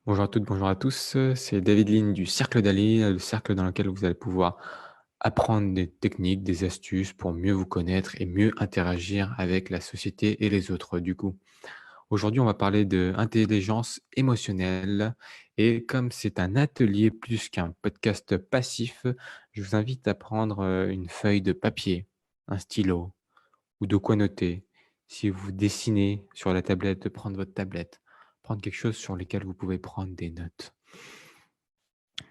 Bonjour à toutes, bonjour à tous, c'est David Lynn du Cercle d'Ali, le cercle dans lequel vous allez pouvoir apprendre des techniques, des astuces pour mieux vous connaître et mieux interagir avec la société et les autres du coup. Aujourd'hui, on va parler de intelligence émotionnelle et comme c'est un atelier plus qu'un podcast passif, je vous invite à prendre, une feuille de papier, un stylo ou de quoi noter. Si vous dessinez sur la tablette, de prendre votre tablette, prendre quelque chose sur lequel vous pouvez prendre des notes.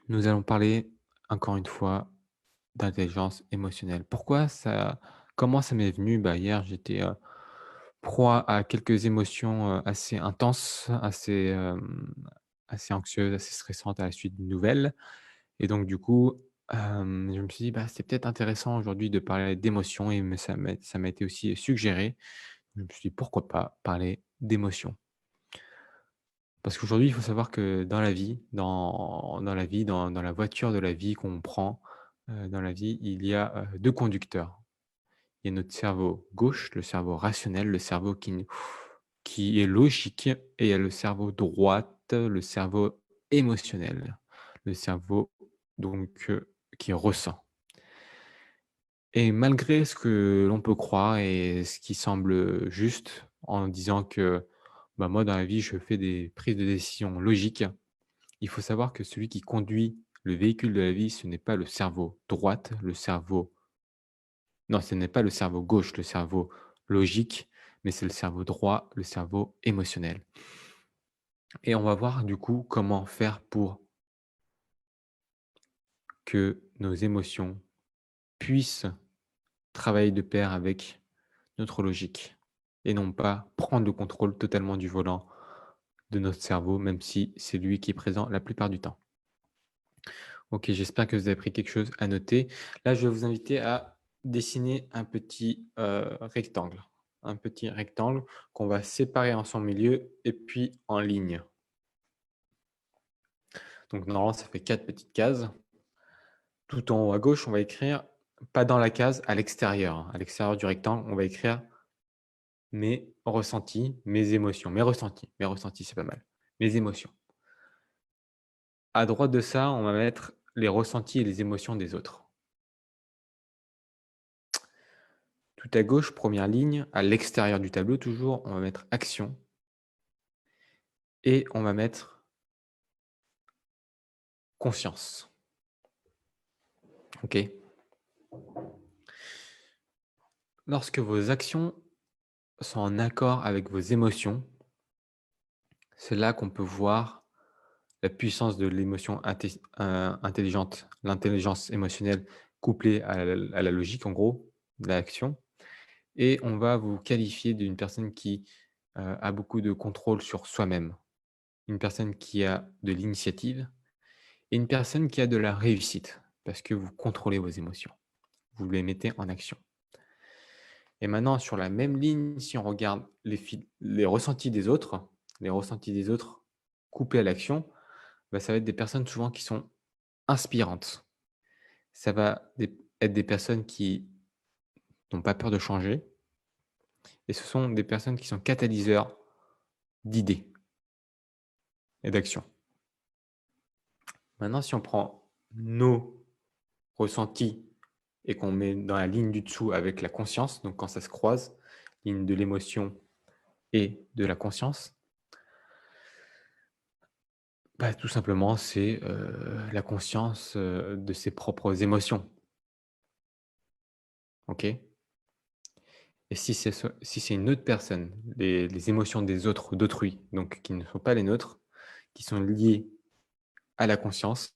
Nous allons parler, encore une fois, d'intelligence émotionnelle. Comment ça m'est venu? Bah, hier, j'étais, proie à quelques émotions, assez intenses, assez anxieuses, assez stressantes à la suite d'une nouvelle et donc du coup, je me suis dit: «Bah, c'est peut-être intéressant aujourd'hui de parler d'émotions» et me ça m'a été aussi suggéré. Je me suis dit: «Pourquoi pas parler d'émotions?» Parce qu'aujourd'hui, il faut savoir que dans la vie, dans la voiture de la vie qu'on prend, dans la vie, il y a, 2 conducteurs. Il y a notre cerveau gauche, le cerveau rationnel, le cerveau qui est logique et il y a le cerveau droite, le cerveau émotionnel, le cerveau donc qui ressent. Et malgré ce que l'on peut croire et ce qui semble juste en disant que, bah, moi dans la vie je fais des prises de décision logiques. Il faut savoir que celui qui conduit le véhicule de la vie, ce n'est pas le cerveau droite, le cerveau non, ce n'est pas le cerveau gauche, le cerveau logique, mais c'est le cerveau droit, le cerveau émotionnel. Et on va voir du coup comment faire pour que nos émotions puissent travailler de pair avec notre logique et non pas prendre le contrôle totalement du volant de notre cerveau, même si c'est lui qui est présent la plupart du temps. OK, j'espère que vous avez pris quelque chose à noter. Là, je vais vous inviter à dessiner un petit rectangle qu'on va séparer en son milieu et puis en ligne. Donc normalement, ça fait 4 petites cases. Tout en haut à gauche, on va écrire, pas dans la case, à l'extérieur, hein. À l'extérieur du rectangle, on va écrire mes ressentis, mes émotions. Mes ressentis, c'est pas mal. Mes émotions. À droite de ça, on va mettre les ressentis et les émotions des autres. Tout à gauche, première ligne, à l'extérieur du tableau toujours, on va mettre action et on va mettre conscience. OK? Lorsque vos actions sont en accord avec vos émotions, c'est là qu'on peut voir la puissance de l'émotion intelligente, l'intelligence émotionnelle couplée à la logique en gros, de l'action et on va vous qualifier d'une personne qui, a beaucoup de contrôle sur soi-même. Une personne qui a de l'initiative et une personne qui a de la réussite, parce que vous contrôlez vos émotions. Vous les mettez en action. Et maintenant, sur la même ligne, si on regarde les ressentis des autres, les ressentis des autres couplés à l'action, bah, ça va être des personnes souvent qui sont inspirantes. Ça va être des personnes qui n'ont pas peur de changer et ce sont des personnes qui sont catalyseurs d'idées et d'actions. Maintenant, si on prend nos ressentis et qu'on met dans la ligne du dessous avec la conscience, donc quand ça se croise, ligne de l'émotion et de la conscience, bah, tout simplement, c'est, la conscience, de ses propres émotions, OK? Et si c'est une autre personne, les émotions des autres, d'autrui, donc qui ne sont pas les nôtres, qui sont liées à la conscience,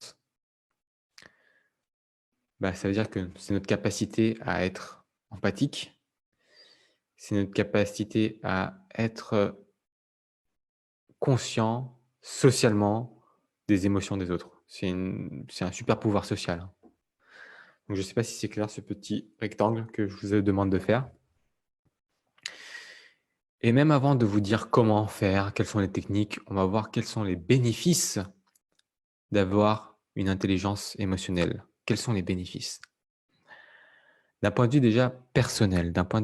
bah, ça veut dire que c'est notre capacité à être empathique, c'est notre capacité à être, conscient socialement des émotions des autres. C'est un super pouvoir social, hein. Donc je ne sais pas si c'est clair ce petit rectangle que je vous demande de faire. Et même avant de vous dire comment faire, quelles sont les techniques, on va voir quels sont les bénéfices d'avoir une intelligence émotionnelle. Quels sont les bénéfices? D'un point de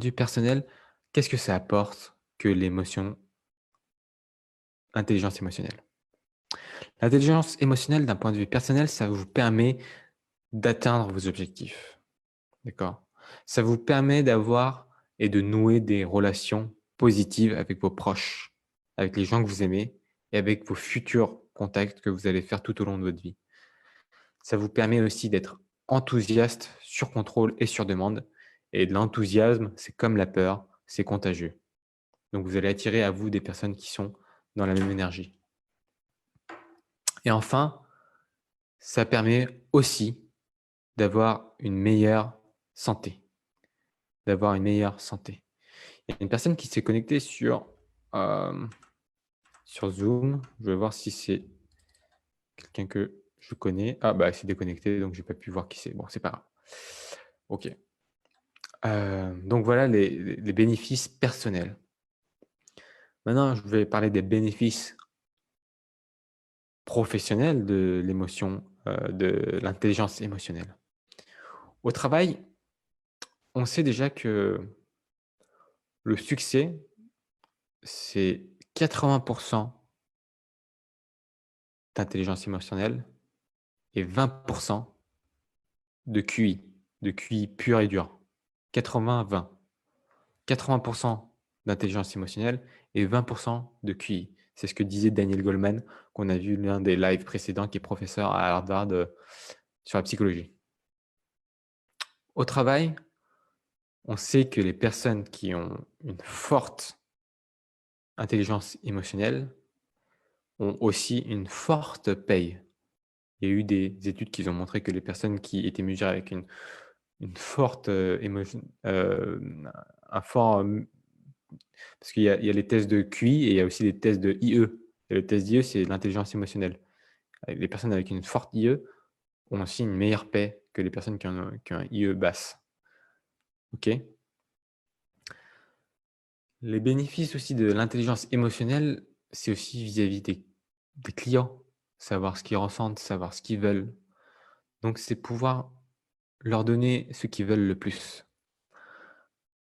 vue personnel, qu'est-ce que ça apporte que l'émotion intelligence émotionnelle? L'intelligence émotionnelle, d'un point de vue personnel, ça vous permet d'atteindre vos objectifs. D'accord? Ça vous permet d'avoir et de nouer des relations positives avec vos proches, avec les gens que vous aimez et avec vos futurs contacts que vous allez faire tout au long de votre vie. Ça vous permet aussi d'être enthousiaste sur contrôle et sur demande. Et de l'enthousiasme, c'est comme la peur, c'est contagieux. Donc vous allez attirer à vous des personnes qui sont dans la même énergie. Et enfin, ça permet aussi d'avoir une meilleure santé. D'avoir une meilleure santé. Il y a une personne qui s'est connectée euh, sur Zoom. Je vais voir si c'est quelqu'un que je connais. Ah bah, elle s'est déconnectée, donc j'ai pas pu voir qui c'est. Bon, c'est pas grave. Ok. Donc voilà les bénéfices personnels. Maintenant, je vais parler des bénéfices professionnels de l'émotion, de l'intelligence émotionnelle. Au travail, on sait déjà que le succès, c'est 80 d'intelligence émotionnelle et 20 de QI, de QI pur et dur. 80-20. 80 d'intelligence émotionnelle et 20 de QI. C'est ce que disait Daniel Goleman, qu'on a vu l'un des lives précédents, qui est professeur à Harvard sur la psychologie. Au travail, on sait que les personnes qui ont une forte intelligence émotionnelle ont aussi une forte paye. Il y a eu des études qui ont montré que les personnes qui étaient mesurées avec une forte un fort, parce qu'il y a les tests de QI et il y a aussi les tests de IE. Et le test d'IE, c'est l'intelligence émotionnelle. Les personnes avec une forte IE ont aussi une meilleure paix que les personnes qui ont un IE basse. OK? Les bénéfices aussi de l'intelligence émotionnelle, c'est aussi vis-à-vis des clients. Savoir ce qu'ils ressentent, savoir ce qu'ils veulent. Donc, c'est pouvoir leur donner ce qu'ils veulent le plus.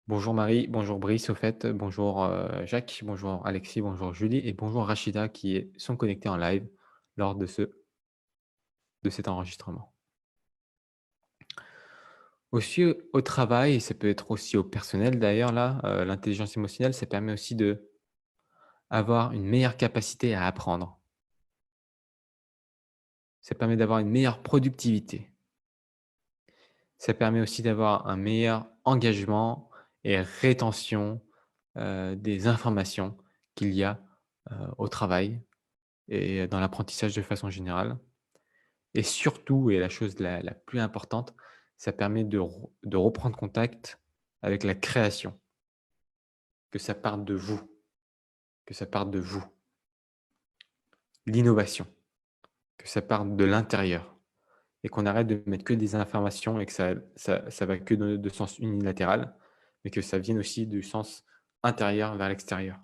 Bonjour Marie, bonjour Brice au fait, bonjour Jacques, bonjour Alexis, bonjour Julie et bonjour Rachida qui sont connectés en live lors de cet enregistrement. Aussi au travail, et ça peut être aussi au personnel d'ailleurs là, l'intelligence émotionnelle, ça permet aussi d'avoir une meilleure capacité à apprendre. Ça permet d'avoir une meilleure productivité. Ça permet aussi d'avoir un meilleur engagement et rétention, des informations qu'il y a, au travail et dans l'apprentissage de façon générale. Et surtout, et la chose la plus importante, ça permet de reprendre contact avec la création, que ça parte de vous, que ça parte de vous. L'innovation, que ça parte de l'intérieur et qu'on arrête de mettre que des informations et que ça va que de sens unilatéral, mais que ça vienne aussi du sens intérieur vers l'extérieur.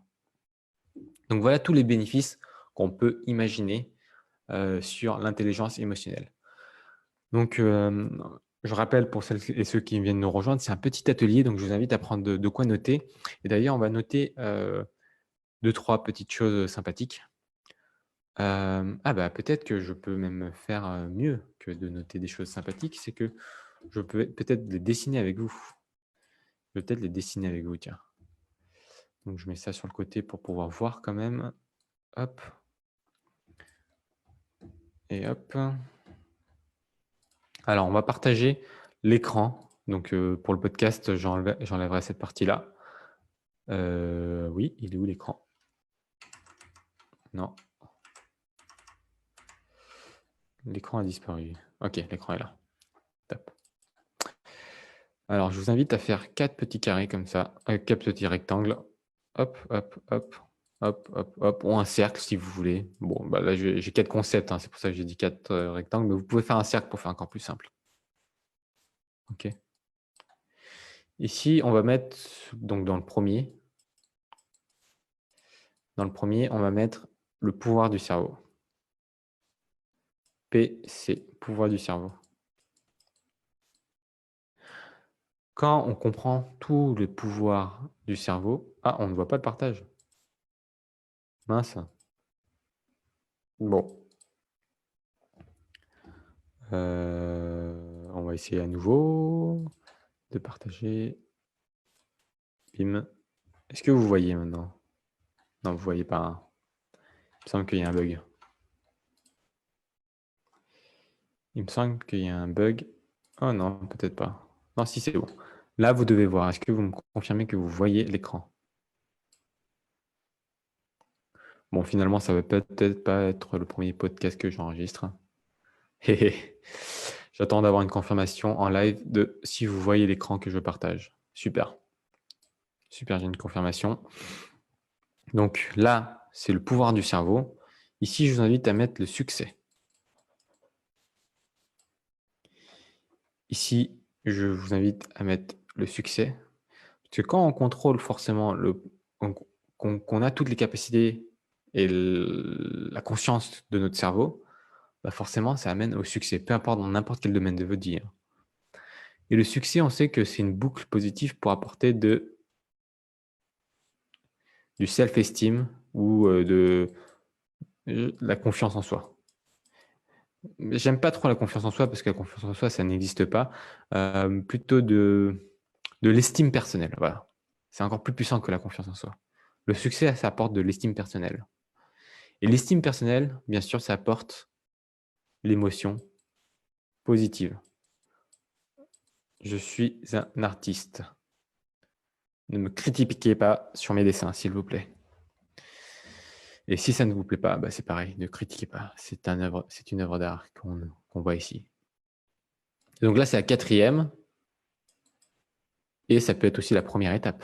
Donc voilà tous les bénéfices qu'on peut imaginer, sur l'intelligence émotionnelle. Donc, je rappelle pour celles et ceux qui viennent nous rejoindre, c'est un petit atelier, donc je vous invite à prendre de quoi noter. Et d'ailleurs, on va noter 2-3 petites choses sympathiques. Bah, peut-être que je peux même faire mieux que de noter des choses sympathiques, c'est que je peux peut-être les dessiner avec vous. Je vais peut-être les dessiner avec vous, tiens. Donc, je mets ça sur le côté pour pouvoir voir quand même. Hop. Et hop. Alors, on va partager l'écran. Donc, pour le podcast, j'enlèverai cette partie-là. Oui, il est où l'écran? Non. L'écran a disparu. OK, l'écran est là. Top. Alors, je vous invite à faire 4 petits carrés comme ça, 4 petits rectangles. Hop, hop, hop, hop, hop, hop, ou un cercle si vous voulez. Bon, bah là, j'ai 4 concepts, hein, c'est pour ça que j'ai dit 4 rectangles, mais vous pouvez faire un cercle pour faire encore plus simple. OK. Ici, on va mettre, donc dans le premier, on va mettre le pouvoir du cerveau. PC, pouvoir du cerveau. Quand on comprend tout le pouvoir du cerveau, ah, on ne voit pas le partage. Mince. Bon. On va essayer à nouveau de partager. Bim. Est-ce que vous voyez maintenant? Non, vous voyez pas, hein. Il me semble qu'il y a un bug. Oh non, peut-être pas. Non, si, c'est bon. Là, vous devez voir. Est-ce que vous me confirmez que vous voyez l'écran? Bon, finalement, ça va peut-être pas être le premier podcast que j'enregistre. Hé, hé. J'attends d'avoir une confirmation en live de si vous voyez l'écran que je partage. Super. Super, j'ai une confirmation. Donc là, c'est le pouvoir du cerveau. Ici, je vous invite à mettre le succès. Ici, je vous invite à mettre le succès. Parce que quand on contrôle forcément, qu'on a toutes les capacités et la conscience de notre cerveau, bah forcément, ça amène au succès, peu importe dans n'importe quel domaine de votre vie, hein. Et le succès, on sait que c'est une boucle positive pour apporter du self-esteem ou de la confiance en soi. J'aime pas trop la confiance en soi parce que la confiance en soi, ça n'existe pas. Plutôt de l'estime personnelle. Voilà. C'est encore plus puissant que la confiance en soi. Le succès, ça apporte de l'estime personnelle. Et l'estime personnelle, bien sûr, ça apporte l'émotion positive. Je suis un artiste. Ne me critiquez pas sur mes dessins, s'il vous plaît. Et si ça ne vous plaît pas, bah c'est pareil, ne critiquez pas. C'est une œuvre d'art qu'on voit ici. Et donc là, c'est la 4e. Et ça peut être aussi la première étape.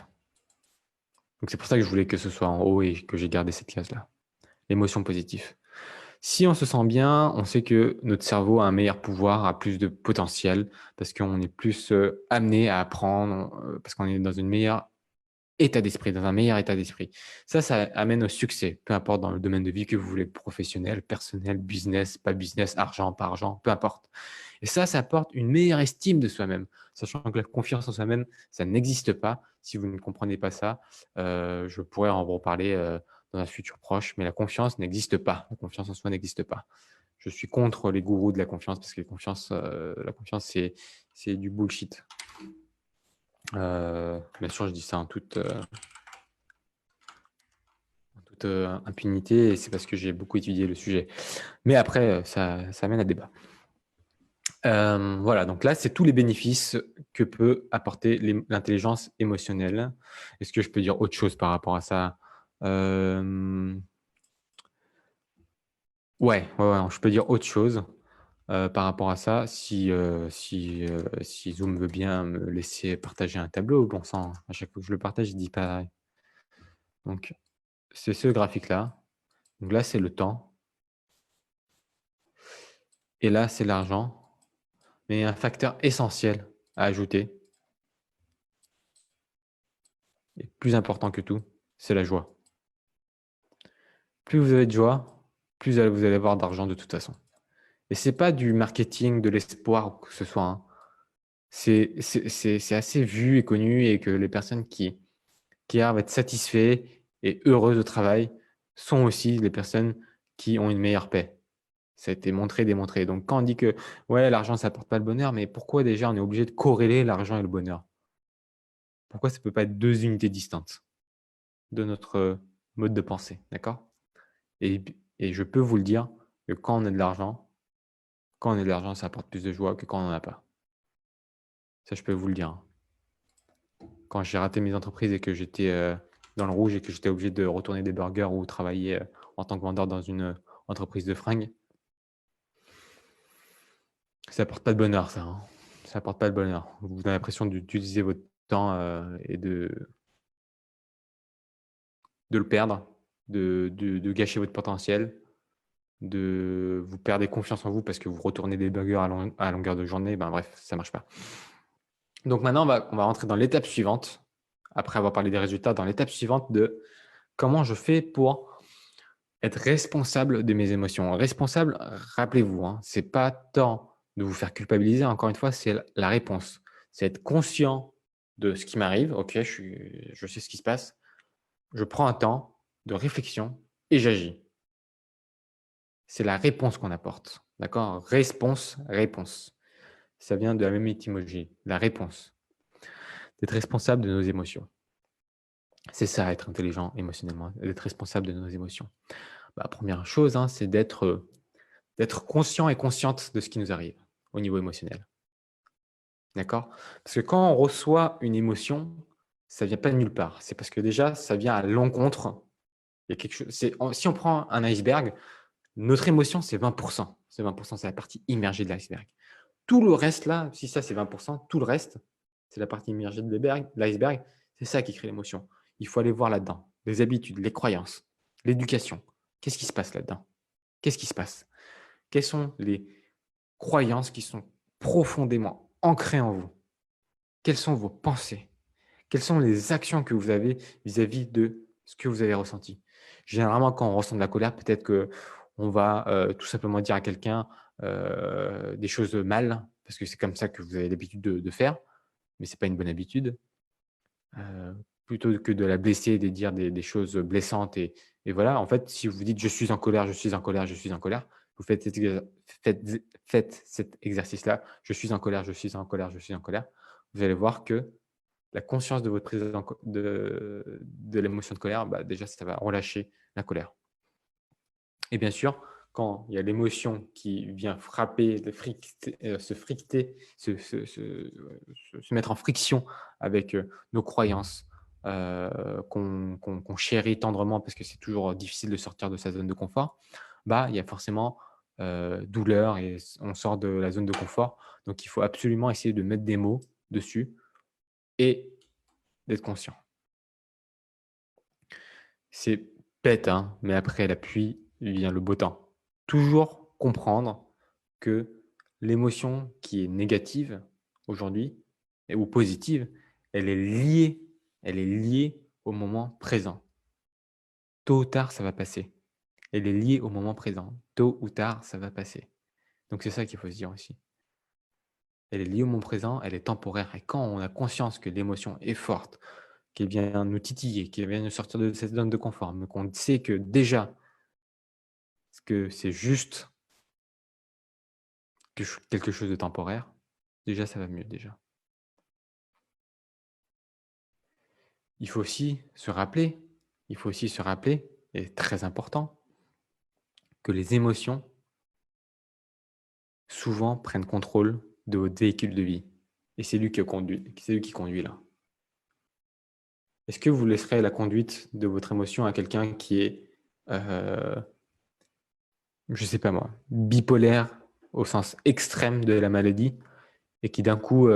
Donc c'est pour ça que je voulais que ce soit en haut et que j'ai gardé cette case-là. L'émotion positive. Si on se sent bien, on sait que notre cerveau a un meilleur pouvoir, a plus de potentiel, parce qu'on est plus amené à apprendre, parce qu'on est dans un meilleur état d'esprit. Ça amène au succès, peu importe dans le domaine de vie que vous voulez, professionnel, personnel, business, pas business, argent, pas argent, peu importe. Et ça apporte une meilleure estime de soi-même, sachant que la confiance en soi-même, ça n'existe pas. Si vous ne comprenez pas ça, je pourrais en reparler dans un futur proche, mais la confiance n'existe pas. La confiance en soi n'existe pas. Je suis contre les gourous de la confiance parce que la confiance, c'est du bullshit. Bien sûr, je dis ça en toute impunité et c'est parce que j'ai beaucoup étudié le sujet. Mais après, ça amène à débat. Voilà, donc là, c'est tous les bénéfices que peut apporter l'intelligence émotionnelle. Est-ce que je peux dire autre chose par rapport à ça? Ouais, je peux dire autre chose par rapport à ça. Si Zoom veut bien me laisser partager un tableau, bon sang, à chaque fois que je le partage, il dit pas. Donc, c'est ce graphique-là. Donc là, c'est le temps. Et là, c'est l'argent. Mais un facteur essentiel à ajouter, et plus important que tout, c'est la joie. Plus vous avez de joie, plus vous allez avoir d'argent de toute façon. Et c'est pas du marketing, de l'espoir ou que ce soit, hein. C'est assez vu et connu et que les personnes qui arrivent à être satisfaits et heureuses au travail sont aussi les personnes qui ont une meilleure paix. Ça a été montré, démontré. Donc quand on dit que ouais, l'argent, ça apporte pas le bonheur, mais pourquoi déjà on est obligé de corréler l'argent et le bonheur? Pourquoi ça peut pas être 2 unités distinctes de notre mode de pensée, d'accord? Et je peux vous le dire que quand on a de l'argent, ça apporte plus de joie que quand on n'en a pas. Ça, je peux vous le dire, hein. Quand j'ai raté mes entreprises et que j'étais, dans le rouge et que j'étais obligé de retourner des burgers ou travailler, en tant que vendeur dans une, entreprise de fringues, ça apporte pas de bonheur ça, hein. Ça apporte pas de bonheur. Vous avez l'impression d'utiliser votre temps, et de le perdre, de gâcher votre potentiel, de vous perdez confiance en vous parce que vous retournez des burgers à longueur de journée, ben bref, ça marche pas. Donc maintenant, on va rentrer dans l'étape suivante, après avoir parlé des résultats, dans l'étape suivante de comment je fais pour être responsable de mes émotions. Responsable, rappelez-vous, hein, c'est pas tant de vous faire culpabiliser, encore une fois, c'est la réponse. C'est être conscient de ce qui m'arrive. Ok, je sais ce qui se passe. Je prends un temps de réflexion et j'agis. c'est la réponse qu'on apporte. D'accord? Réponse, réponse. Ça vient de la même étymologie, la réponse. D'être responsable de nos émotions. C'est ça, être intelligent émotionnellement, d'être responsable de nos émotions. Bah, première chose, hein, c'est d'être conscient et consciente de ce qui nous arrive au niveau émotionnel. D'accord? Parce que quand on reçoit une émotion, ça vient pas de nulle part. C'est parce que déjà, ça vient à l'encontre. Il y a quelque chose. Si on prend un iceberg, notre émotion, c'est 20%. C'est 20%, c'est la partie immergée de l'iceberg. Tout le reste là, si ça c'est 20%, tout le reste, c'est la partie immergée de l'iceberg. C'est ça qui crée l'émotion. Il faut aller voir là-dedans. Les habitudes, les croyances, l'éducation. Qu'est-ce qui se passe là-dedans? Qu'est-ce qui se passe? Quelles sont les croyances qui sont profondément ancrées en vous? Quelles sont vos pensées? Quelles sont les actions que vous avez vis-à-vis de ce que vous avez ressenti? Généralement, quand on ressent de la colère, peut-être qu'on va tout simplement dire à quelqu'un des choses mal, parce que c'est comme ça que vous avez l'habitude de faire, mais ce n'est pas une bonne habitude. Plutôt que de la blesser, de dire des choses blessantes et voilà, en fait, si vous dites: «Je suis en colère, je suis en colère, je suis en colère», vous faites cet exercice-là: «Je suis en colère, je suis en colère, je suis en colère». Vous allez voir que la conscience de votre prise en co de l'émotion de colère, bah, déjà, ça va relâcher la colère et bien sûr, quand il y a l'émotion qui vient frapper, se fricter, se mettre en friction avec, nos croyances, qu'on chérit tendrement parce que c'est toujours difficile de sortir de sa zone de confort, bah, il y a forcément, douleur et on sort de la zone de confort. Donc il faut absolument essayer de mettre des mots dessus et d'être conscient. C'est bête, hein, mais après la pluie vient le beau temps. Toujours comprendre que l'émotion qui est négative aujourd'hui ou positive, elle est liée elle est liée au moment présent. Tôt ou tard, ça va passer. Elle est liée au moment présent. Tôt ou tard, ça va passer. Donc c'est ça qu'il faut se dire aussi. Elle est liée au moment présent, elle est temporaire et quand on a conscience que l'émotion est forte, qu'elle vient nous titiller, qu'elle vient nous sortir de cette zone de confort, mais qu'on sait que déjà que c'est juste quelque chose de temporaire, déjà ça va mieux déjà. Il faut aussi se rappeler il faut aussi se rappeler, et très important, que les émotions, souvent, prennent contrôle de votre véhicule de vie et c'est lui qui conduit là. Est-ce que vous laisserez la conduite de votre émotion à quelqu'un qui est, heu, je sais pas moi, bipolaire au sens extrême de la maladie et qui d'un coup,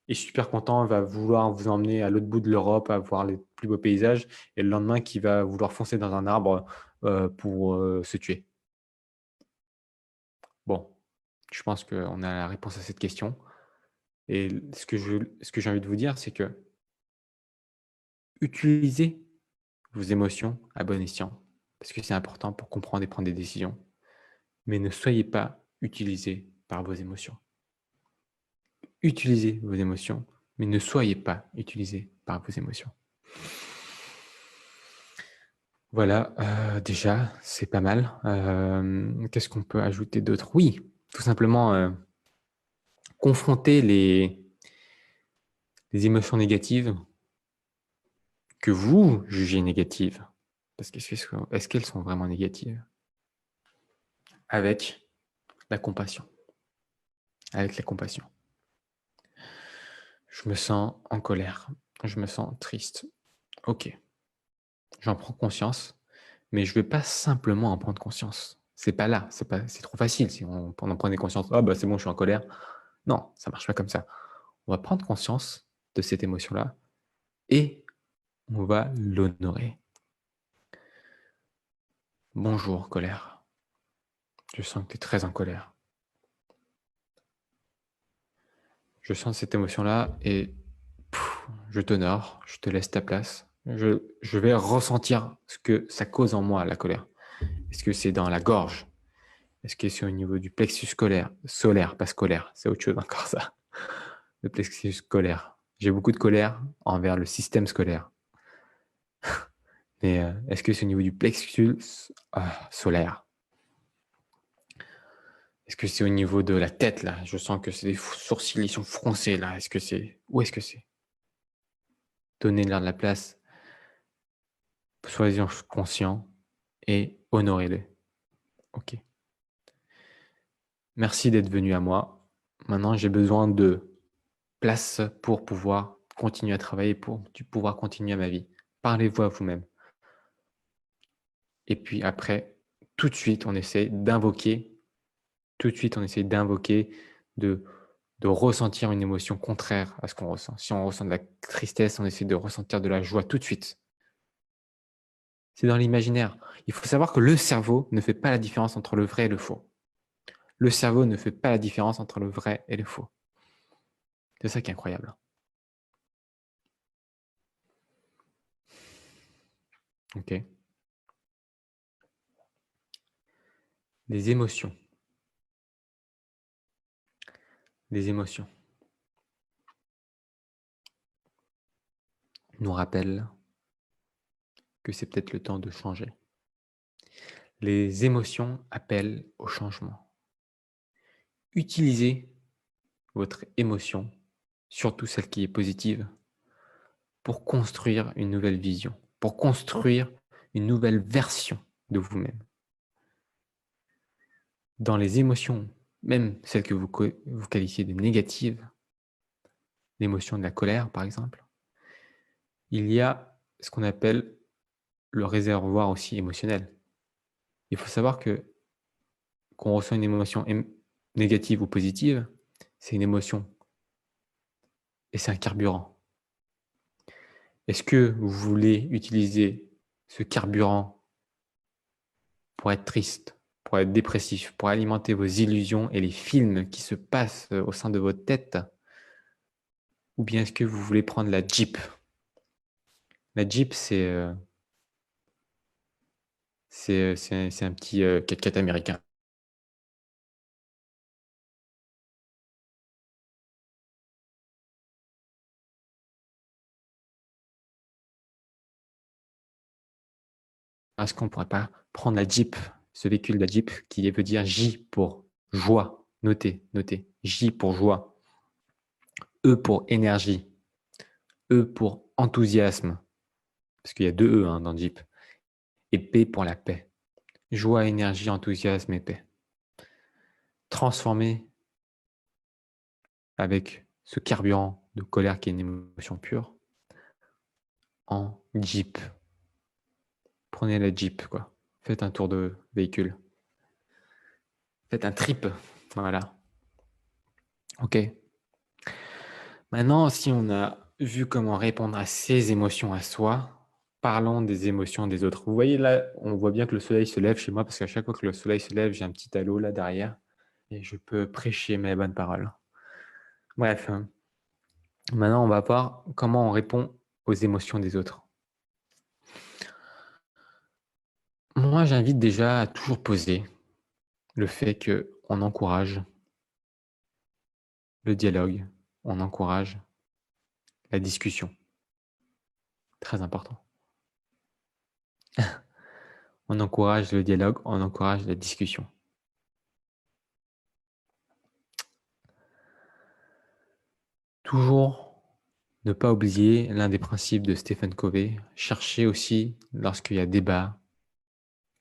est super content, va vouloir vous emmener à l'autre bout de l'Europe, à voir les plus beaux paysages et le lendemain qui va vouloir foncer dans un arbre, pour, se tuer. Bon, je pense qu'on a la réponse à cette question et ce que j'ai envie de vous dire, c'est que utilisez vos émotions à bon escient, parce que c'est important pour comprendre et prendre des décisions, mais ne soyez pas utilisés par vos émotions. Utilisez vos émotions, mais ne soyez pas utilisés par vos émotions. Voilà, déjà, c'est pas mal. Qu'est-ce qu'on peut ajouter d'autre? Oui, tout simplement, confronter les émotions négatives que vous jugez négatives, parce est-ce qu'elles sont vraiment négatives? Avec la compassion, avec la compassion. Je me sens en colère, je me sens triste. OK, j'en prends conscience, mais je ne vais pas simplement en prendre conscience. C'est pas là, c'est trop facile si on en prenait conscience: «Ah bah, c'est bon, je suis en colère». Non, ça marche pas comme ça. On va prendre conscience de cette émotion-là et on va l'honorer. «Bonjour colère, je sens que tu es très en colère. Je sens cette émotion-là et je t'honore, je te laisse ta place. Je vais ressentir ce que ça cause en moi, la colère. Est-ce que c'est dans la gorge? Est-ce que c'est au niveau du plexus solaire, pas scolaire, c'est autre chose encore ça. Le plexus scolaire. J'ai beaucoup de colère envers le système scolaire. Mais est-ce que c'est au niveau du plexus solaire? Est-ce que c'est au niveau de la tête, là? Je sens que c'est les sourcils, ils sont froncés, là. Est-ce que c'est où est-ce que c'est? Donnez-leur de la place, soyez-en conscients et honorez-les. OK. Merci d'être venu à moi. Maintenant, j'ai besoin de place pour pouvoir continuer à travailler, pour pouvoir continuer à ma vie. Parlez-vous à vous-même. Et puis après, tout de suite, on essaie d'invoquer, tout de suite, on essaie d'invoquer, de, de ressentir une émotion contraire à ce qu'on ressent. Si on ressent de la tristesse, on essaie de ressentir de la joie tout de suite. C'est dans l'imaginaire. Il faut savoir que le cerveau ne fait pas la différence entre le vrai et le faux. Le cerveau ne fait pas la différence entre le vrai et le faux. C'est ça qui est incroyable. OK. Les émotions. Les émotions nous rappellent que c'est peut-être le temps de changer. Les émotions appellent au changement. Utilisez votre émotion, surtout celle qui est positive, pour construire une nouvelle vision, pour construire une nouvelle version de vous-même. Dans les émotions, même celles que vous qualifiez de négatives, l'émotion de la colère par exemple, il y a ce qu'on appelle le réservoir aussi émotionnel. Il faut savoir que qu'on ressent une émotion négative ou positive, c'est une émotion et c'est un carburant. Est-ce que vous voulez utiliser ce carburant pour être triste, pour être dépressif, pour alimenter vos illusions et les films qui se passent au sein de votre tête? Ou bien est-ce que vous voulez prendre la Jeep? La Jeep, c'est un petit 4x4 américain. Est-ce qu'on ne pourrait pas prendre la Jeep, ce véhicule, la Jeep, qui veut dire J pour joie? Notez, notez. J pour joie. E pour énergie. E pour enthousiasme. Parce qu'il y a deux E dans Jeep. Et P pour la paix. Joie, énergie, enthousiasme et paix. Transformer avec ce carburant de colère qui est une émotion pure en Jeep. Prenez la Jeep, quoi. Faites un tour de véhicule. Faites un trip. Voilà. OK. Maintenant, si on a vu comment répondre à ces émotions à soi, parlons des émotions des autres. Vous voyez là, on voit bien que le soleil se lève chez moi parce qu'à chaque fois que le soleil se lève, j'ai un petit halo là derrière et je peux prêcher mes bonnes paroles. Bref, maintenant on va voir comment on répond aux émotions des autres. Moi, j'invite déjà à toujours poser le fait qu'on encourage le dialogue, on encourage la discussion. Très important. On encourage le dialogue, on encourage la discussion. Toujours ne pas oublier l'un des principes de Stephen Covey, chercher aussi, lorsqu'il y a débat,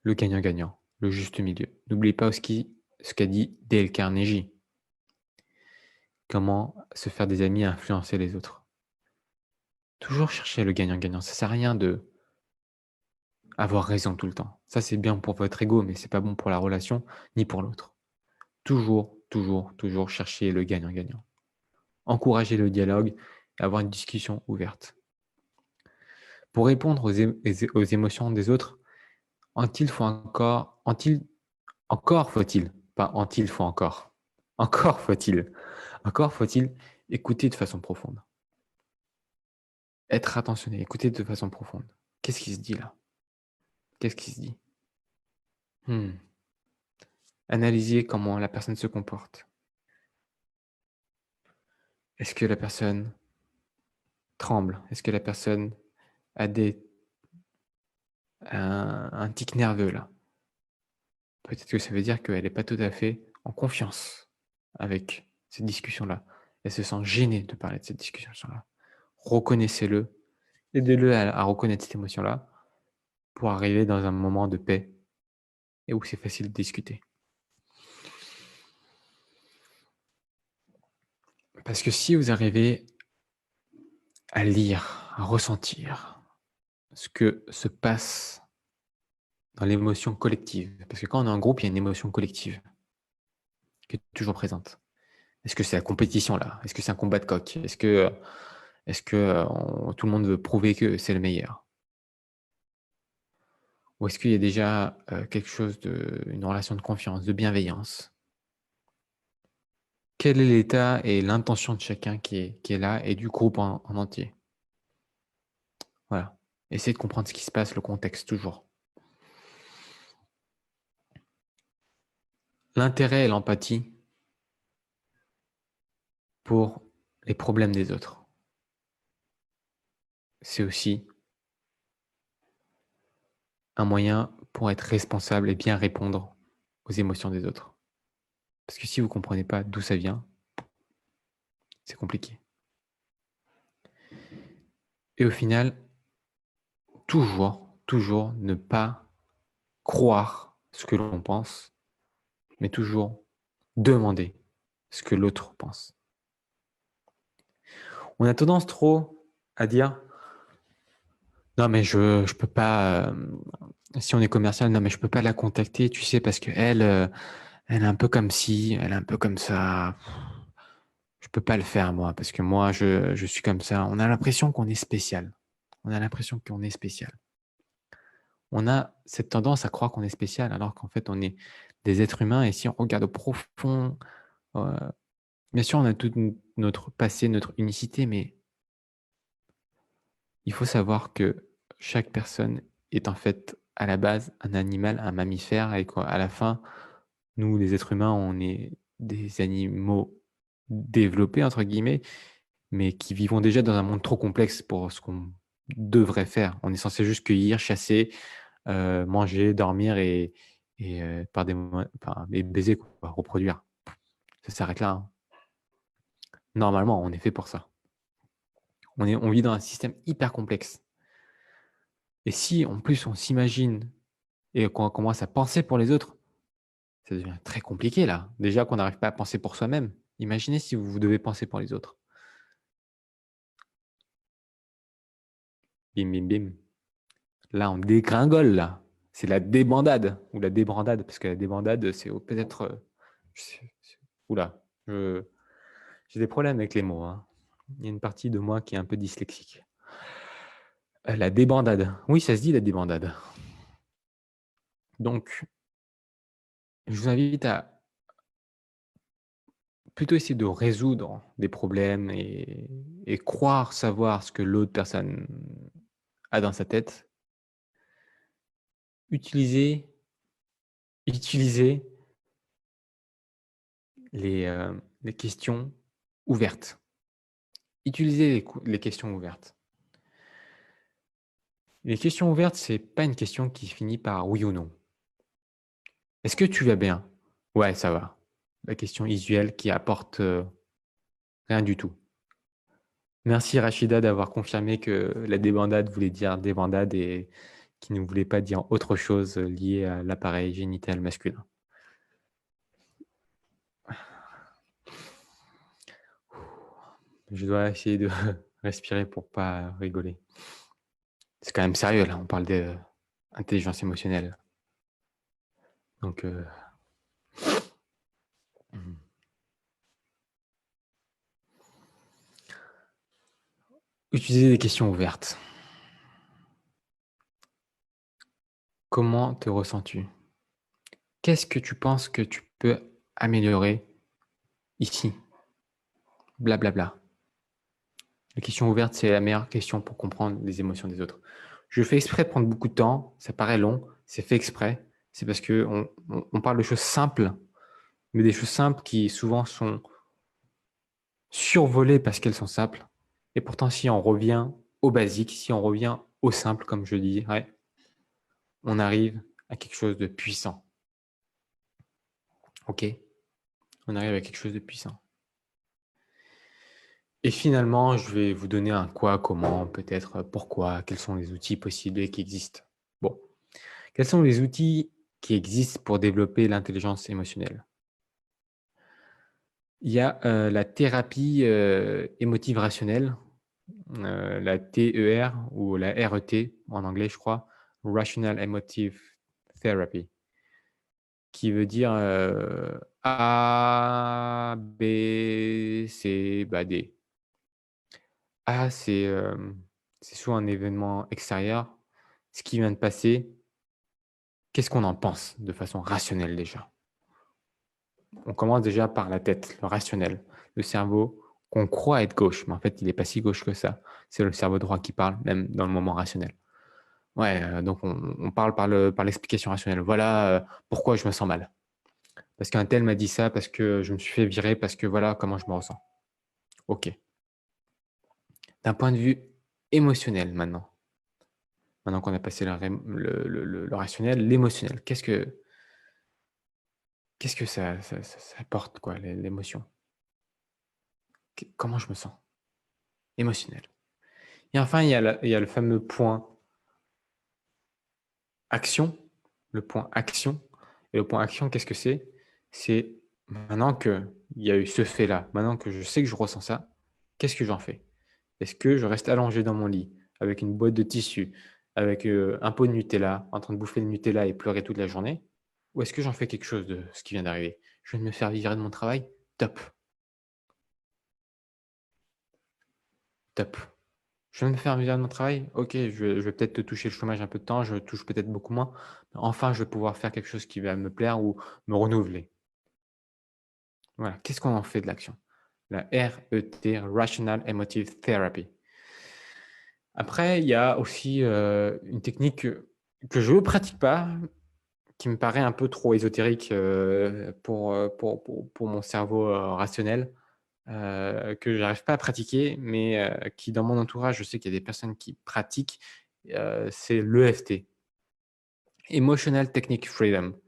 le gagnant-gagnant, le juste milieu. N'oubliez pas ce qu'a dit Dale Carnegie. Comment se faire des amis et influencer les autres. Toujours chercher le gagnant-gagnant. Ça ne sert à rien de avoir raison tout le temps. Ça, c'est bien pour votre ego, mais c'est pas bon pour la relation ni pour l'autre. Toujours, toujours, toujours chercher le gagnant-gagnant. Encourager le dialogue et avoir une discussion ouverte. Pour répondre aux émotions des autres, encore faut-il, pas en-il faut encore faut-il écouter de façon profonde. Être attentionné, écouter de façon profonde. Qu'est-ce qui se dit là? Qu'est-ce qui se dit? Analyser comment la personne se comporte. Est-ce que la personne tremble? Est-ce que la personne a un tic nerveux là? Peut-être que ça veut dire qu'elle n'est pas tout à fait en confiance avec cette discussion-là. Elle se sent gênée de parler de cette discussion-là. Reconnaissez-le, aidez-le à reconnaître cette émotion-là pour arriver dans un moment de paix et où c'est facile de discuter. Parce que si vous arrivez à lire, à ressentir ce que se passe dans l'émotion collective, parce que quand on est en groupe, il y a une émotion collective qui est toujours présente. Est-ce que c'est la compétition là? Est-ce que c'est un combat de coq? Est-ce que tout le monde veut prouver que c'est le meilleur? Ou est-ce qu'il y a déjà quelque chose une relation de confiance, de bienveillance? Quel est l'état et l'intention de chacun qui est là et du groupe en entier? Voilà. Essayez de comprendre ce qui se passe, le contexte toujours. L'intérêt et l'empathie pour les problèmes des autres. C'est aussi un moyen pour être responsable et bien répondre aux émotions des autres. Parce que si vous ne comprenez pas d'où ça vient, c'est compliqué. Et au final, toujours ne pas croire ce que l'on pense, mais toujours demander ce que l'autre pense. On a tendance trop à dire non mais je peux pas si on est commercial, non mais je peux pas la contacter, tu sais, parce que elle est un peu comme ci, elle est un peu comme ça. Je peux pas le faire moi parce que moi je suis comme ça. On a l'impression qu'on est spécial. On a l'impression qu'on est spécial. On a cette tendance à croire qu'on est spécial alors qu'en fait on est des êtres humains et si on regarde au profond, euh, bien sûr on a tout notre passé, notre unicité, mais il faut savoir que chaque personne est en fait à la base un animal, un mammifère et qu'à la fin, nous les êtres humains, on est des animaux développés entre guillemets, mais qui vivons déjà dans un monde trop complexe pour ce qu'on devrait faire. On est censé juste cueillir, chasser, manger, dormir et et baiser, quoi, reproduire. Ça s'arrête là, hein. Normalement, on est fait pour ça. On vit dans un système hyper complexe. Et si, en plus, on s'imagine et qu'on commence à penser pour les autres, ça devient très compliqué, là. Déjà qu'on n'arrive pas à penser pour soi-même. Imaginez si vous devez penser pour les autres. Bim, bim, bim. Là, on dégringole, là. C'est la débandade, ou la débrandade, parce que la débandade, c'est peut-être... Oula, j'ai des problèmes avec les mots, hein. Il y a une partie de moi qui est un peu dyslexique. La débandade. Oui, ça se dit, la débandade. Donc, je vous invite à plutôt essayer de résoudre des problèmes et croire savoir ce que l'autre personne a dans sa tête. Utilisez les questions ouvertes. Utilisez les questions ouvertes. Les questions ouvertes, c'est pas une question qui finit par oui ou non. Est-ce que tu vas bien? Ouais, ça va. La question usuelle qui apporte rien du tout. Merci Rachida d'avoir confirmé que la débandade voulait dire débandade et qui ne voulait pas dire autre chose lié à l'appareil génital masculin. Je dois essayer de respirer pour pas rigoler. C'est quand même sérieux là, on parle d'intelligence émotionnelle. Donc, utilisez des questions ouvertes. Comment te ressens-tu? Qu'est-ce que tu penses que tu peux améliorer ici? Blablabla. La question ouverte, c'est la meilleure question pour comprendre les émotions des autres. Je fais exprès de prendre beaucoup de temps, ça paraît long, c'est fait exprès. C'est parce qu'on parle de choses simples, mais des choses simples qui souvent sont survolées parce qu'elles sont simples. Et pourtant, si on revient au basique, si on revient au simple, comme je dis, ouais, on arrive à quelque chose de puissant. OK? on arrive à quelque chose de puissant. Et finalement, je vais vous donner un quoi, comment, peut-être pourquoi, quels sont les outils possibles et qui existent. Bon, quels sont les outils qui existent pour développer l'intelligence émotionnelle? Il y a la thérapie émotive rationnelle, la TER ou la RET en anglais, je crois, Rational Emotive Therapy, qui veut dire A, B, C, bah, D. A, c'est soit un événement extérieur, ce qui vient de passer, qu'est-ce qu'on en pense de façon rationnelle déjà? On commence déjà par la tête, le rationnel, le cerveau qu'on croit être gauche, mais en fait, il est pas si gauche que ça. C'est le cerveau droit qui parle, même dans le moment rationnel. Ouais, donc on parle par l'explication rationnelle. Voilà, pourquoi je me sens mal. Parce qu'un tel m'a dit ça, parce que je me suis fait virer, parce que voilà comment je me ressens. OK. D'un point de vue émotionnel maintenant qu'on a passé le rationnel, l'émotionnel. Qu'est-ce que ça apporte quoi, l'émotion? Comment je me sens? Émotionnel. Et enfin, il y a le fameux point action, le point action. Et le point action, qu'est-ce que c'est? C'est maintenant qu'il y a eu ce fait-là, maintenant que je sais que je ressens ça, qu'est-ce que j'en fais? Est-ce que je reste allongé dans mon lit avec une boîte de tissu, avec, un pot de Nutella, en train de bouffer le Nutella et pleurer toute la journée? Ou est-ce que j'en fais quelque chose de ce qui vient d'arriver? Je viens de me faire virer de mon travail? Top, top. Je viens de me faire virer de mon travail? OK, je vais peut-être te toucher le chômage un peu de temps, je touche peut-être beaucoup moins, mais enfin, je vais pouvoir faire quelque chose qui va me plaire ou me renouveler. Voilà, qu'est-ce qu'on en fait de l'action? La RET, Rational Emotive Therapy. Après, il y a aussi, une technique que je ne pratique pas, qui me paraît un peu trop ésotérique, pour mon cerveau, rationnel, que j'arrive pas à pratiquer, mais qui dans mon entourage, je sais qu'il y a des personnes qui pratiquent, c'est l'EFT, Emotional Technique Freedom.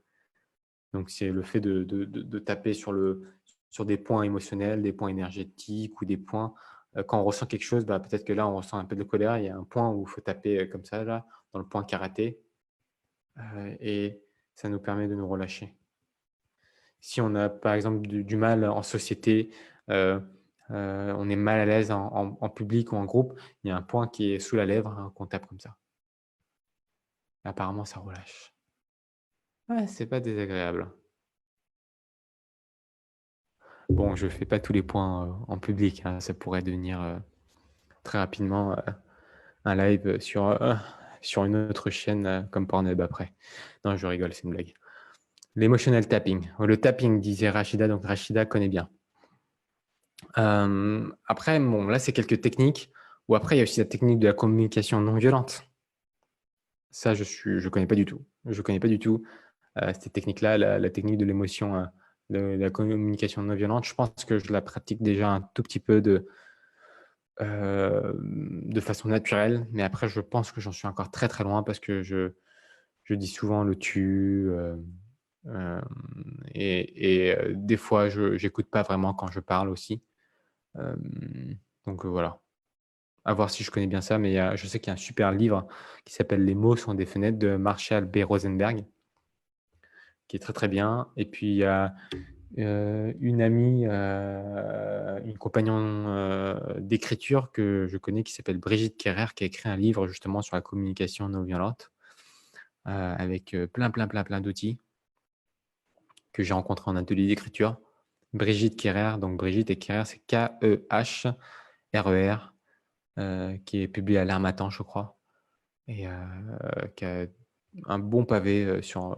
Donc c'est le fait de taper sur des points émotionnels, des points énergétiques ou des points, quand on ressent quelque chose, bah, peut-être que là, on ressent un peu de colère, il y a un point où il faut taper, comme ça là, dans le point karaté, et ça nous permet de nous relâcher. Si on a, par exemple, du mal en société, heu on est mal à l'aise en public ou en groupe, il y a un point qui est sous la lèvre, hein, qu'on tape comme ça. Apparemment, ça relâche. Ouais, c'est pas désagréable. Bon, je fais pas tous les points, en public, hein, ça pourrait devenir, très rapidement, un live, sur une autre chaîne, comme Pornhub après. Non, je rigole, c'est une blague. L'emotional tapping, le tapping disait Rachida, donc Rachida connaît bien. Après, bon, là, c'est quelques techniques ou après il y a aussi la technique de la communication non violente. Ça, je connais pas du tout. Je connais pas du tout, cette technique-là, la technique de l'émotion, de la communication non violente. Je pense que je la pratique déjà un tout petit peu de façon naturelle, mais après je pense que j'en suis encore très, très loin parce que je dis souvent le «tu», hem et des fois je j'écoute pas vraiment quand je parle aussi. Donc voilà. À voir si je connais bien ça, mais je sais qu'il y a un super livre qui s'appelle «Les mots sont des fenêtres» de Marshall B. Rosenberg, qui est très, très bien. Et puis il y a, une amie, une compagnon, d'écriture que je connais qui s'appelle Brigitte Kerrer, qui a écrit un livre justement sur la communication non violente, avec, plein, plein, plein, plein d'outils que j'ai rencontrés en atelier d'écriture. Brigitte Kerrer, donc Brigitte et Kerrer, c'est K-E-H-R-E-R, qui est publié à l'Harmattan, je crois. Et qui a un bon pavé, sur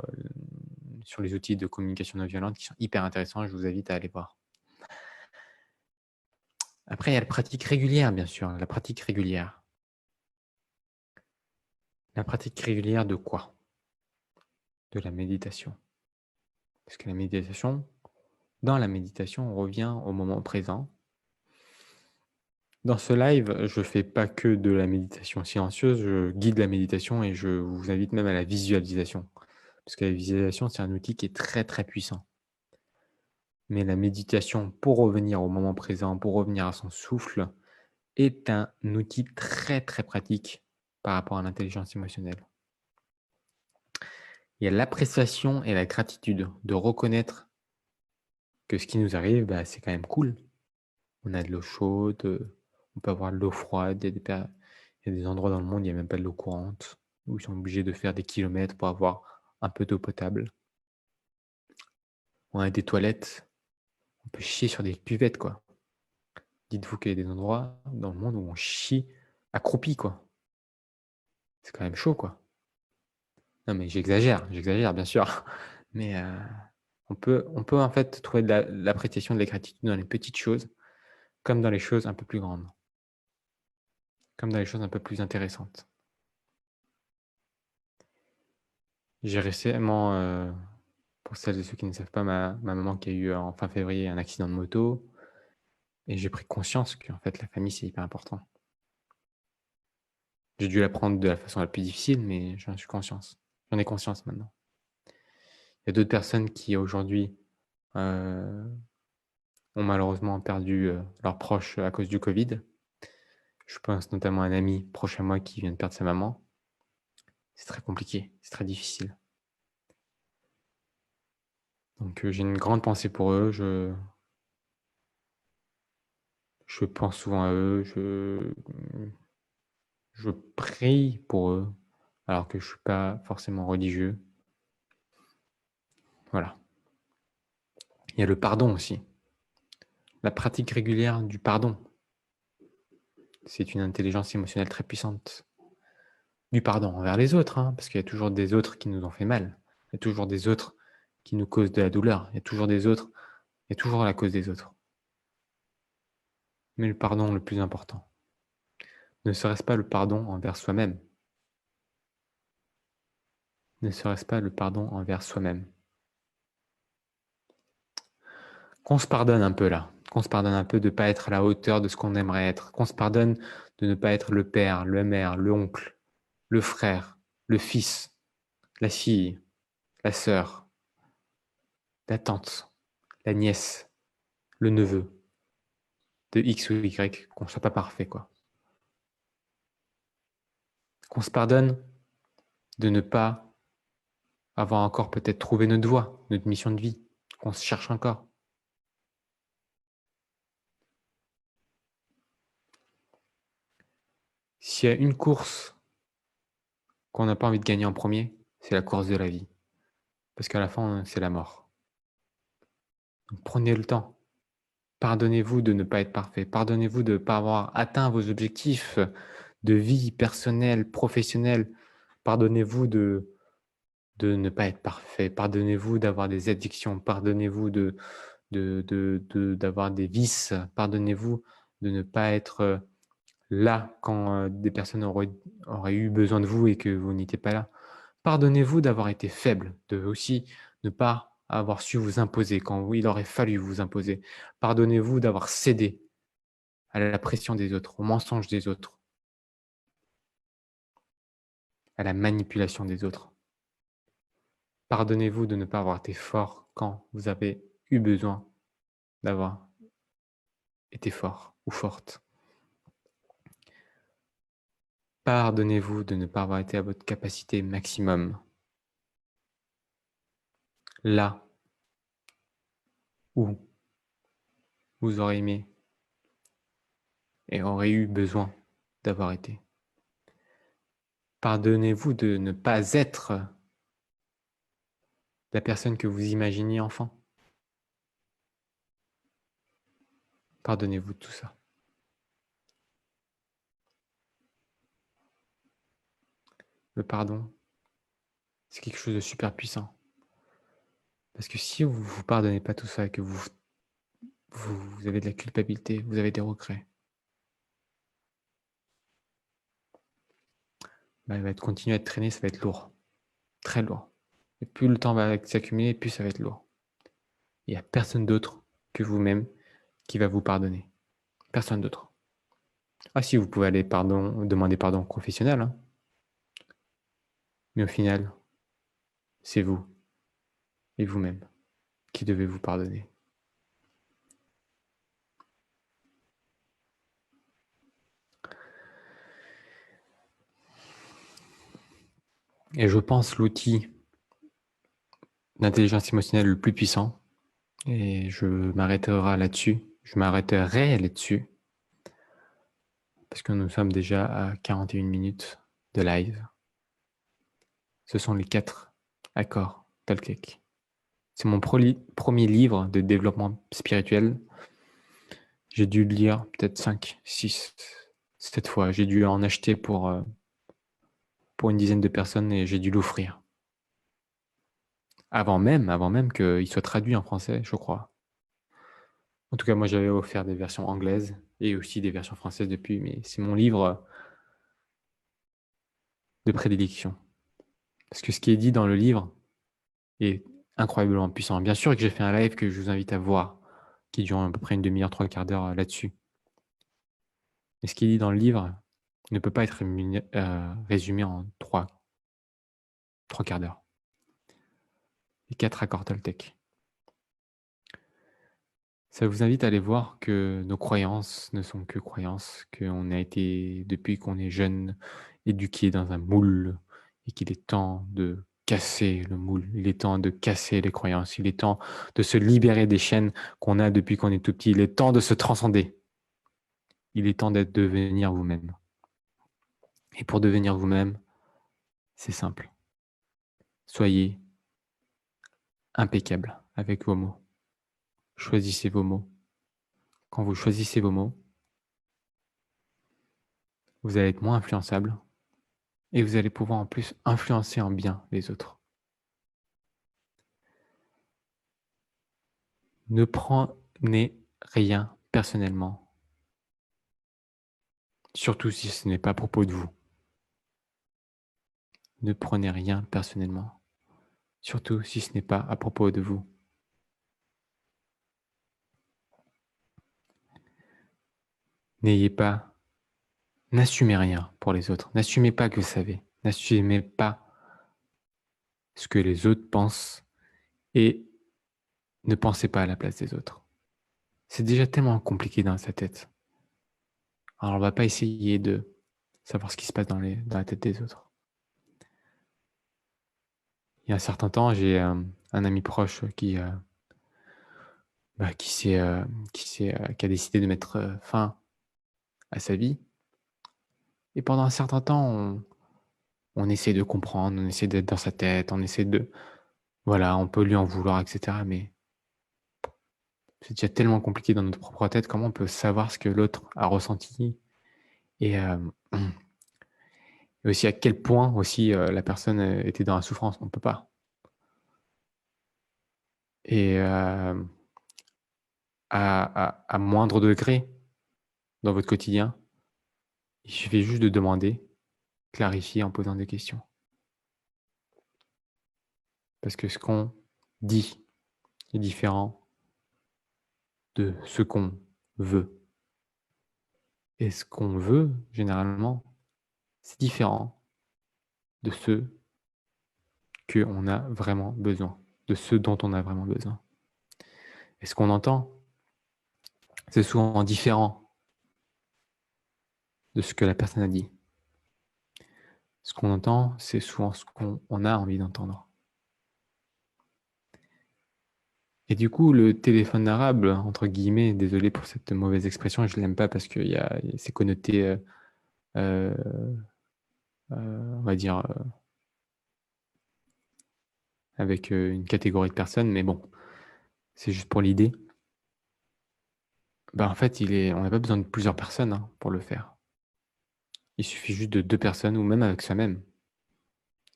les outils de communication non violente qui sont hyper intéressants. Je vous invite à aller voir. Après, il y a la pratique régulière, bien sûr, la pratique régulière. La pratique régulière de quoi? De la méditation. Parce que dans la méditation, on revient au moment présent. Dans ce live, je fais pas que de la méditation silencieuse, je guide la méditation et je vous invite même à la visualisation. Parce que la visualisation, c'est un outil qui est très, très puissant. Mais la méditation pour revenir au moment présent, pour revenir à son souffle, est un outil très, très pratique par rapport à l'intelligence émotionnelle. Il y a l'appréciation et la gratitude de reconnaître que ce qui nous arrive, bah, c'est quand même cool. On a de l'eau chaude, on peut avoir de l'eau froide, il y a des endroits dans le monde, il y a même pas de l'eau courante, où ils sont obligés de faire des kilomètres pour avoir un peu d'eau potable. On a des toilettes, on peut chier sur des cuvettes, quoi. Dites-vous qu'il y a des endroits dans le monde où on chie accroupi, quoi. C'est quand même chaud, quoi. Non, mais j'exagère bien sûr, mais on peut en fait trouver de l'appréciation, de la gratitude dans les petites choses, comme dans les choses un peu plus grandes, comme dans les choses un peu plus intéressantes. J'ai récemment, pour celles et ceux qui ne savent pas, ma maman qui a eu en fin février un accident de moto et j'ai pris conscience qu'en fait la famille c'est hyper important. J'ai dû l'apprendre de la façon la plus difficile, mais j'en ai conscience maintenant. Il y a d'autres personnes qui aujourd'hui, heu, ont malheureusement perdu, leurs proches à cause du covid. Je pense notamment à un ami proche à moi qui vient de perdre sa maman. C'est très compliqué, c'est très difficile. Donc, j'ai une grande pensée pour eux, je pense souvent à eux, je prie pour eux, alors que je suis pas forcément religieux. Voilà. Il y a le pardon aussi, la pratique régulière du pardon. C'est une intelligence émotionnelle très puissante. Du pardon envers les autres, hein, parce qu'il y a toujours des autres qui nous ont fait mal. Il y a toujours des autres qui nous causent de la douleur. Il y a toujours des autres, il y a toujours la cause des autres. Mais le pardon le plus important, ne serait-ce pas le pardon envers soi-même? Ne serait-ce pas le pardon envers soi-même? Qu'on se pardonne un peu là, qu'on se pardonne un peu de ne pas être à la hauteur de ce qu'on aimerait être, qu'on se pardonne de ne pas être le père, le mère, l'oncle, le frère, le fils, la fille, la sœur, la tante, la nièce, le neveu de X ou Y, qu'on soit pas parfait quoi. Qu'on se pardonne de ne pas avoir encore peut-être trouvé notre voie, notre mission de vie, qu'on se cherche encore. S'il y a une course qu'on n'a pas envie de gagner en premier, c'est la course de la vie. Parce qu'à la fin, c'est la mort. Donc prenez le temps. Pardonnez-vous de ne pas être parfait. Pardonnez-vous de ne pas avoir atteint vos objectifs de vie personnelle, professionnelle. Pardonnez-vous de ne pas être parfait. Pardonnez-vous d'avoir des addictions. Pardonnez-vous d'avoir des vices. Pardonnez-vous de ne pas être là quand des personnes auraient eu besoin de vous et que vous n'étiez pas là. Pardonnez-vous d'avoir été faible, de aussi ne pas avoir su vous imposer quand il aurait fallu vous imposer. Pardonnez-vous d'avoir cédé à la pression des autres, aux mensonges des autres, à la manipulation des autres. Pardonnez-vous de ne pas avoir été fort quand vous avez eu besoin d'avoir été fort ou forte. Pardonnez-vous de ne pas avoir été à votre capacité maximum. Là où vous aurez aimé et aurez eu besoin d'avoir été. Pardonnez-vous de ne pas être la personne que vous imaginiez enfant. Pardonnez-vous de tout ça. Le pardon, c'est quelque chose de super puissant. Parce que si vous ne vous pardonnez pas tout ça et que vous avez de la culpabilité, vous avez des regrets, bah, il va continuer à être traîné, ça va être lourd, très lourd. Et plus le temps va s'accumuler, plus ça va être lourd. Il n'y a personne d'autre que vous-même qui va vous pardonner. Personne d'autre. Ah si, vous pouvez aller demander pardon au professionnel, hein, mais au final, c'est vous et vous-même qui devez vous pardonner. Et je pense l'outil d'intelligence émotionnelle le plus puissant. Et je m'arrêterai là-dessus. Je m'arrêterai là-dessus. Parce que nous sommes déjà à 41 minutes de live. Ce sont les 4 accords Toltec. C'est mon premier livre de développement spirituel. J'ai dû le lire peut-être 5, 6, 7 fois. J'ai dû en acheter pour une dizaine de personnes et j'ai dû l'offrir. Avant même qu'il soit traduit en français, je crois. En tout cas, moi, j'avais offert des versions anglaises et aussi des versions françaises depuis, mais c'est mon livre de prédilection. Parce que ce qui est dit dans le livre est incroyablement puissant. Bien sûr que j'ai fait un live que je vous invite à voir, qui dure à peu près une demi-heure, 3 quarts d'heure là-dessus. Mais ce qui est dit dans le livre ne peut pas être résumé en 3 quarts d'heure. Les 4 accords Toltec. Ça vous invite à aller voir que nos croyances ne sont que croyances, qu'on a été, depuis qu'on est jeune, éduqué dans un moule et qu'il est temps de casser le moule, il est temps de casser les croyances, il est temps de se libérer des chaînes qu'on a depuis qu'on est tout petit, il est temps de se transcender, il est temps d'être devenir vous-même. Et pour devenir vous-même, c'est simple. Soyez impeccable avec vos mots. Choisissez vos mots. Quand vous choisissez vos mots, vous allez être moins influençable et vous allez pouvoir en plus influencer en bien les autres. Ne prenez rien personnellement, surtout si ce n'est pas à propos de vous. Ne prenez rien personnellement, surtout si ce n'est pas à propos de vous. N'assumez rien pour les autres. N'assumez pas que vous savez. N'assumez pas ce que les autres pensent et ne pensez pas à la place des autres. C'est déjà tellement compliqué dans sa tête. Alors on ne va pas essayer de savoir ce qui se passe dans la tête des autres. Il y a un certain temps, j'ai un ami proche qui a décidé de mettre fin à sa vie. Et pendant un certain temps, on essaie de comprendre, on essaie d'être dans sa tête, on essaie de... Voilà, on peut lui en vouloir, etc. Mais c'est déjà tellement compliqué dans notre propre tête, comment on peut savoir ce que l'autre a ressenti et, et aussi à quel point aussi la personne était dans la souffrance, on ne peut pas. Et à moindre degré dans votre quotidien, il suffit juste de demander, clarifier en posant des questions. Parce que ce qu'on dit est différent de ce qu'on veut. Et ce qu'on veut, généralement, c'est différent de ce qu'on a vraiment besoin, de ce dont on a vraiment besoin. Et ce qu'on entend, c'est souvent différent de ce que la personne a dit. Ce qu'on entend, c'est souvent ce qu'on a envie d'entendre. Et du coup, le téléphone arabe, entre guillemets, désolé pour cette mauvaise expression, je ne l'aime pas parce que c'est connoté, on va dire, avec une catégorie de personnes, mais bon, c'est juste pour l'idée. En fait, on n'a pas besoin de plusieurs personnes pour le faire. Il suffit juste de 2 personnes ou même avec soi-même.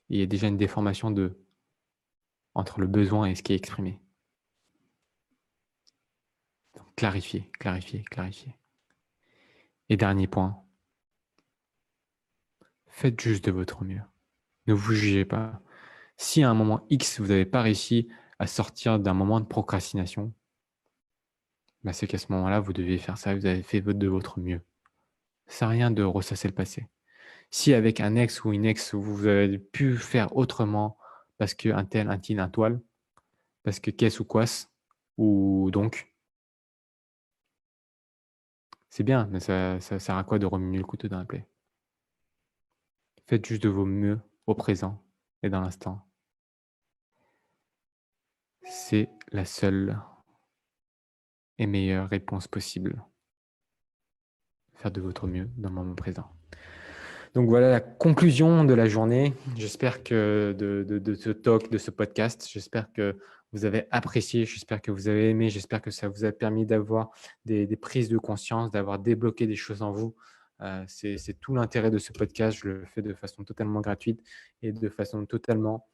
Il y a déjà une déformation entre le besoin et ce qui est exprimé. Donc, clarifier, clarifier, clarifier. Et dernier point, faites juste de votre mieux. Ne vous jugez pas. Si à un moment X, vous n'avez pas réussi à sortir d'un moment de procrastination, c'est qu'à ce moment-là, vous devez faire ça, vous avez fait de votre mieux. Ça sert à rien de ressasser le passé. Si avec un ex ou une ex, vous avez pu faire autrement parce qu'un tel, un til, un toile, parce que qu'est-ce ou quoi, ou donc, c'est bien, mais ça sert à quoi de remuer le couteau dans la plaie? Faites juste de vos mieux au présent et dans l'instant. C'est la seule et meilleure réponse possible. Faire de votre mieux dans le moment présent. Donc voilà la conclusion de la journée. J'espère que de ce talk, de ce podcast, j'espère que vous avez apprécié, j'espère que vous avez aimé, j'espère que ça vous a permis d'avoir des prises de conscience, d'avoir débloqué des choses en vous. C'est tout l'intérêt de ce podcast. Je le fais de façon totalement gratuite et de façon totalement,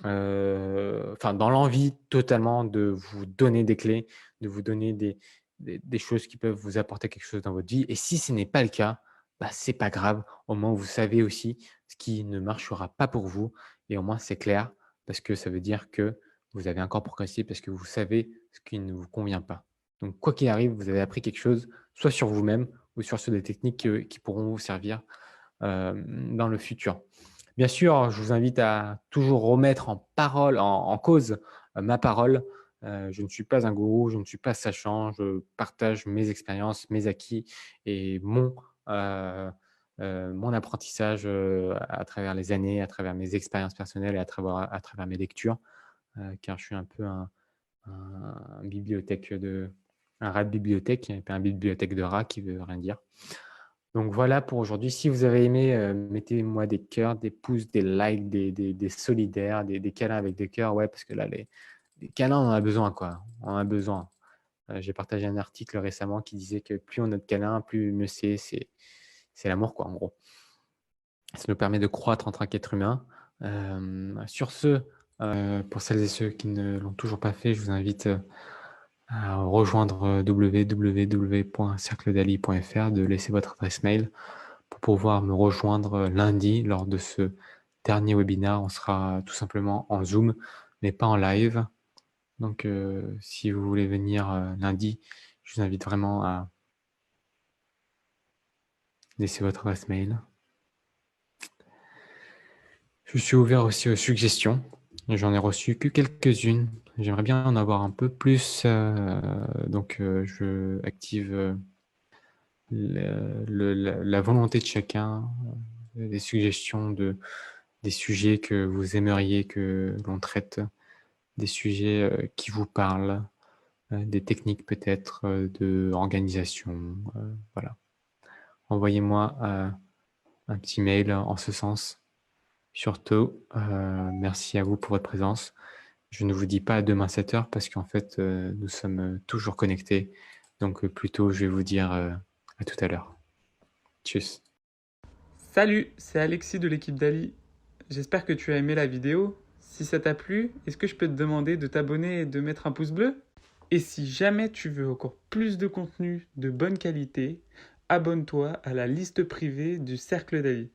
enfin dans l'envie totalement de vous donner des clés, de vous donner des choses qui peuvent vous apporter quelque chose dans votre vie. Et si ce n'est pas le cas, bah, c'est pas grave. Au moins, vous savez aussi ce qui ne marchera pas pour vous et au moins c'est clair parce que ça veut dire que vous avez encore progressé parce que vous savez ce qui ne vous convient pas. Donc quoi qu'il arrive, vous avez appris quelque chose, soit sur vous-même ou sur des techniques, qui pourront vous servir, dans le futur. Bien sûr, je vous invite à toujours remettre en parole, en cause, ma parole. Je ne suis pas un gourou, je ne suis pas sachant, je partage mes expériences, mes acquis et mon apprentissage, à travers les années, à travers mes expériences personnelles et à travers mes lectures, car je suis un peu un bibliothèque un rat de bibliothèque et pas un bibliothèque de rat qui veut rien dire. Donc voilà pour aujourd'hui. Si vous avez aimé, mettez-moi des cœurs, des pouces, des likes, des solidaires, des câlins avec des cœurs. Ouais, parce que là, les câlins, on en a besoin, quoi. On en a besoin. J'ai partagé un article récemment qui disait que plus on a de câlins, plus mieux c'est. C'est l'amour, quoi, en gros. Ça nous permet de croître en tant qu'être humain. Sur ce, pour celles et ceux qui ne l'ont toujours pas fait, je vous invite à rejoindre www.cercledali.fr, de laisser votre adresse mail pour pouvoir me rejoindre lundi lors de ce dernier webinaire. On sera tout simplement en Zoom, mais pas en live. Donc, si vous voulez venir lundi, je vous invite vraiment à laisser votre adresse mail. Je suis ouvert aussi aux suggestions. J'en ai reçu que quelques-unes. J'aimerais bien en avoir un peu plus. Donc, je active la volonté de chacun, des suggestions des sujets que vous aimeriez que l'on traite, des sujets qui vous parlent, des techniques peut-être d'organisation. Voilà. Envoyez-moi un petit mail en ce sens. Surtout, merci à vous pour votre présence. Je ne vous dis pas à demain 7 heures parce qu'en fait, nous sommes toujours connectés. Donc, plutôt, je vais vous dire à tout à l'heure. Tchuss. Salut, c'est Alexis de l'équipe d'Ali. J'espère que tu as aimé la vidéo. Si ça t'a plu, est-ce que je peux te demander de t'abonner et de mettre un pouce bleu? Et si jamais tu veux encore plus de contenu de bonne qualité, abonne-toi à la liste privée du Cercle d'Ali.